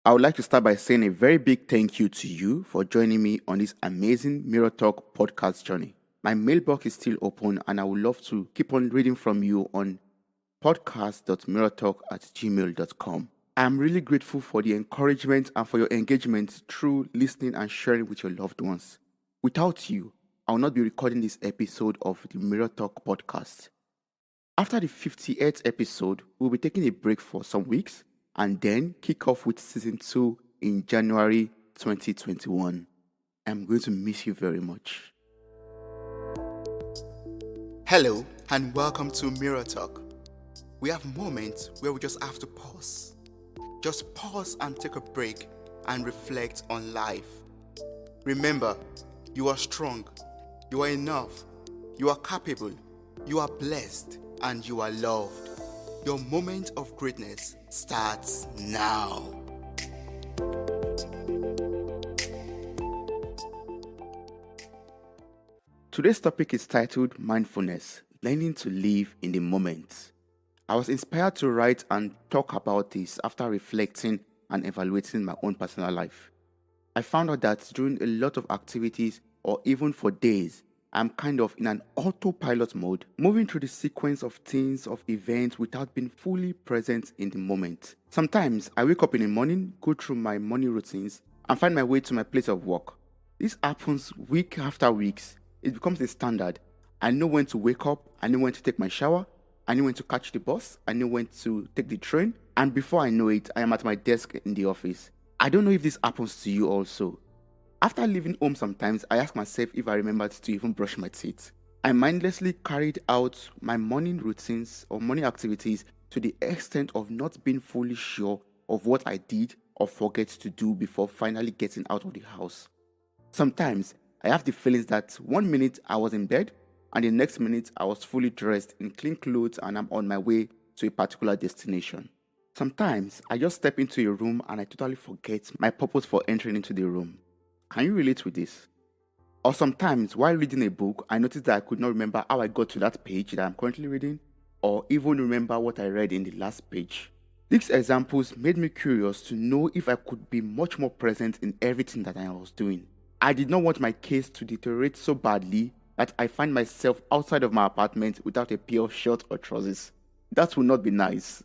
I would like to start by saying a very big thank you to you for joining me on this amazing Mirror Talk podcast journey. My mailbox is still open and I would love to keep on reading from you on podcast.mirrortalk@gmail.com. I'm really grateful for the encouragement and for your engagement through listening and sharing with your loved ones. Without you, I will not be recording this episode of the Mirror Talk podcast. After the 58th episode, we'll be taking a break for some weeks and then kick off with season 2 in January 2021. I'm going to miss you very much. Hello and welcome to Mirror Talk. We have moments where we just have to pause. Just pause and take a break and reflect on life. Remember, you are strong, you are enough, you are capable, you are blessed, and you are loved. Your moment of greatness starts now. Today's topic is titled Mindfulness, Learning to Live in the Moment. I was inspired to write and talk about this after reflecting and evaluating my own personal life. I found out that during a lot of activities or even for days, I'm kind of in an autopilot mode, moving through the sequence of things, of events without being fully present in the moment. Sometimes I wake up in the morning, go through my morning routines, and find my way to my place of work. This happens week after week. It becomes a standard. I know when to wake up, I know when to take my shower, I know when to catch the bus, I know when to take the train, and before I know it, I am at my desk in the office. I don't know if this happens to you also. After leaving home sometimes, I ask myself if I remembered to even brush my teeth. I mindlessly carried out my morning routines or morning activities to the extent of not being fully sure of what I did or forget to do before finally getting out of the house. Sometimes, I have the feelings that 1 minute I was in bed and the next minute I was fully dressed in clean clothes and I'm on my way to a particular destination. Sometimes, I just step into a room and I totally forget my purpose for entering into the room. Can you relate with this? Or sometimes, while reading a book, I noticed that I could not remember how I got to that page that I'm currently reading, or even remember what I read in the last page. These examples made me curious to know if I could be much more present in everything that I was doing. I did not want my case to deteriorate so badly that I find myself outside of my apartment without a pair of shorts or trousers. That would not be nice.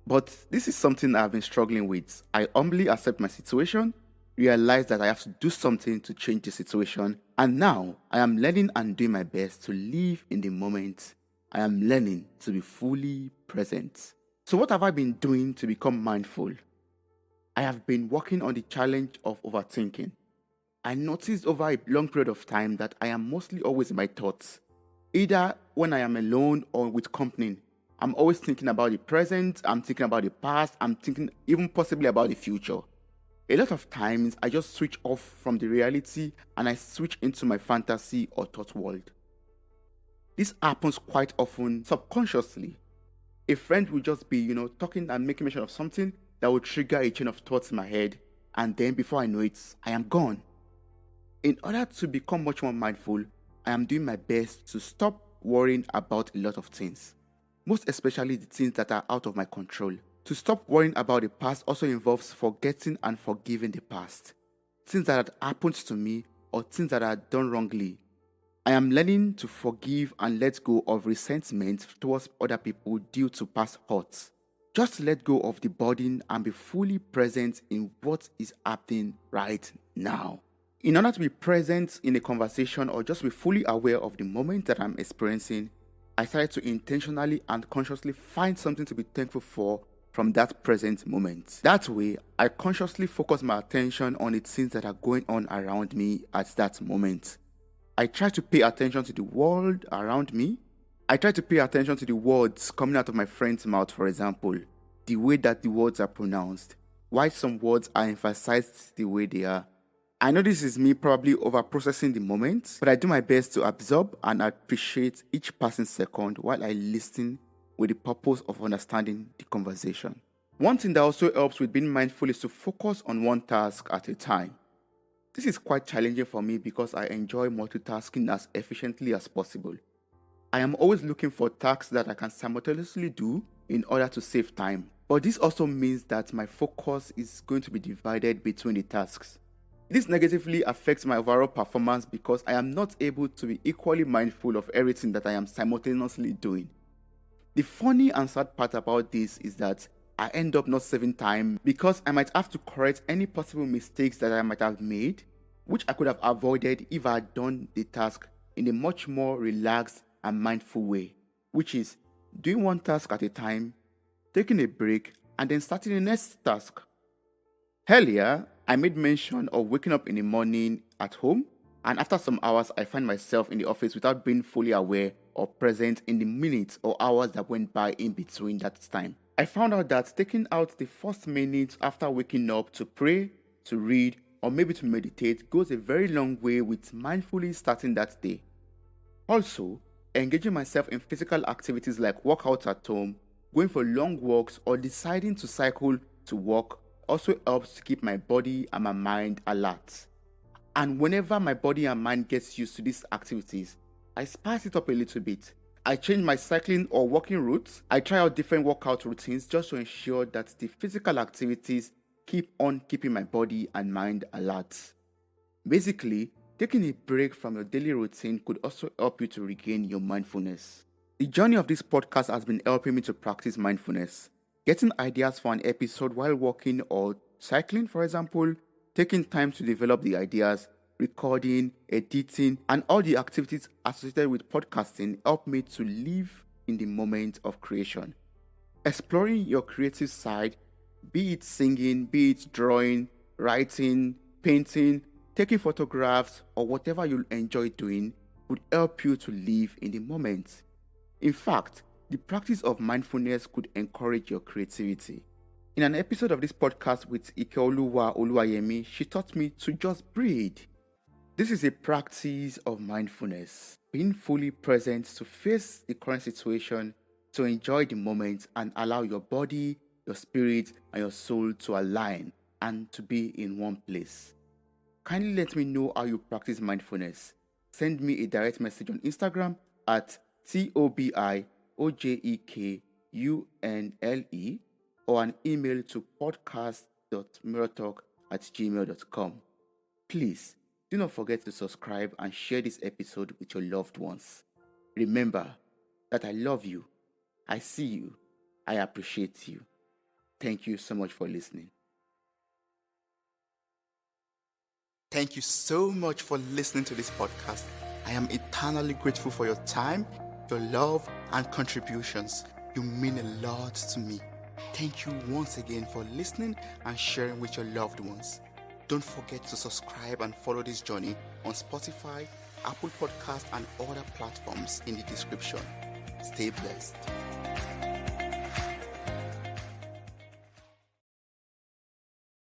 But this is something I've been struggling with. I humbly accept my situation, realize that I have to do something to change the situation, and now I am learning and doing my best to live in the moment. I am learning to be fully present. So what have I been doing to become mindful? I have been working on the challenge of overthinking. I noticed over a long period of time that I am mostly always in my thoughts. Either when I am alone or with company, I'm always thinking about the present, I'm thinking about the past, I'm thinking even possibly about the future. A lot of times, I just switch off from the reality and I switch into my fantasy or thought world. This happens quite often subconsciously. A friend will just be, talking and making mention of something that will trigger a chain of thoughts in my head, and then before I know it, I am gone. In order to become much more mindful, I am doing my best to stop worrying about a lot of things, most especially the things that are out of my control. To stop worrying about the past also involves forgetting and forgiving the past. Things that had happened to me or things that I had done wrongly. I am learning to forgive and let go of resentment towards other people due to past hurts. Just let go of the burden and be fully present in what is happening right now. In order to be present in a conversation or just be fully aware of the moment that I'm experiencing, I started to intentionally and consciously find something to be thankful for from that present moment. That way, I consciously focus my attention on the things that are going on around me at that moment. I try to pay attention to the world around me. I try to pay attention to the words coming out of my friend's mouth, for example, the way that the words are pronounced, why some words are emphasized the way they are. I know this is me probably over-processing the moment, but I do my best to absorb and appreciate each passing second while I listen with the purpose of understanding the conversation. One thing that also helps with being mindful is to focus on one task at a time. This is quite challenging for me because I enjoy multitasking as efficiently as possible. I am always looking for tasks that I can simultaneously do in order to save time. But this also means that my focus is going to be divided between the tasks. This negatively affects my overall performance because I am not able to be equally mindful of everything that I am simultaneously doing. The funny and sad part about this is that I end up not saving time because I might have to correct any possible mistakes that I might have made, which I could have avoided if I had done the task in a much more relaxed and mindful way, which is doing one task at a time, taking a break, and then starting the next task. Earlier, I made mention of waking up in the morning at home, and after some hours, I find myself in the office without being fully aware or present in the minutes or hours that went by in between that time. I found out that taking out the first minutes after waking up to pray, to read, or maybe to meditate goes a very long way with mindfully starting that day. Also, engaging myself in physical activities like workouts at home, going for long walks, or deciding to cycle to work also helps to keep my body and my mind alert. And whenever my body and mind gets used to these activities, I spice it up a little bit. I change my cycling or walking routes. I try out different workout routines just to ensure that the physical activities keep on keeping my body and mind alert. Basically, taking a break from your daily routine could also help you to regain your mindfulness. The journey of this podcast has been helping me to practice mindfulness. Getting ideas for an episode while walking or cycling, for example, taking time to develop the ideas, recording, editing, and all the activities associated with podcasting help me to live in the moment of creation. Exploring your creative side, be it singing, be it drawing, writing, painting, taking photographs, or whatever you enjoy doing, would help you to live in the moment. In fact, the practice of mindfulness could encourage your creativity. In an episode of this podcast with Ikeoluwa Oluwayemi, she taught me to just breathe. This is a practice of mindfulness, being fully present to face the current situation, to enjoy the moment and allow your body, your spirit, and your soul to align and to be in one place. Kindly let me know how you practice mindfulness. Send me a direct message on Instagram at TOBIOJEKUNLE or an email to podcast.mirrortalk@gmail.com. Please do not forget to subscribe and share this episode with your loved ones. Remember that I love you, I see you, I appreciate you. Thank you so much for listening. Thank you so much for listening to this podcast. I am eternally grateful for your time, your love, and contributions. You mean a lot to me. Thank you once again for listening and sharing with your loved ones. Don't forget to subscribe and follow this journey on Spotify, Apple Podcasts, and other platforms in the description. Stay blessed.